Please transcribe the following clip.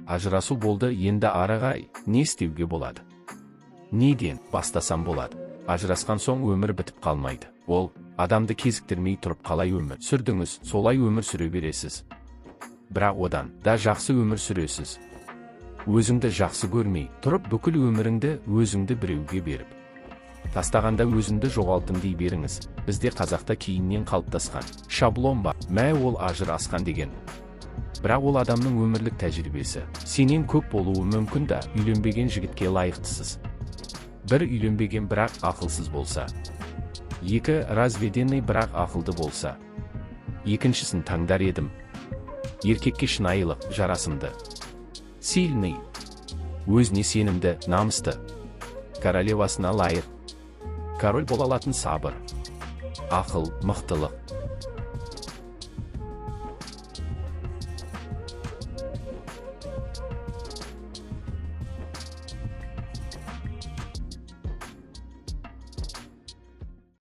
Ажырасу болды, енді арағай, не істеуге болады? Неден бастасам болады? Ажырасқан соң өмір бітіп қалмайды. Ол адамды кезіктірмей тұрып қалай өмір сүрдіңіз, солай өмір сүре бересіз. Бірақ одан да жақсы өмір сүресіз. Өзіңді жақсы көрмей тұрып бүкіл өміріңді өзіңді біреуге беріп тастағанда өзіңді жоғалттым дей беріңіз. Бізде қазақта кейіннен қалыптасқан шаблон бар. Мә, ол ажырасқан деген. Бірақ ол адамның өмірлік тәжірибесі. Сенен көп болуы мүмкін да, үйленбеген жігітке лайықтысыз. Бір, үйленбеген бірақ ақылсыз болса. Екі, разведенный бірақ ақылды болса. Екіншісін таңдар едім. Еркекке шынайылық, жарасымды. Сильный, өзіне сенімді, намысты. Королевасына лайық. Король бола алатын сабыр, ақыл, мықтылық.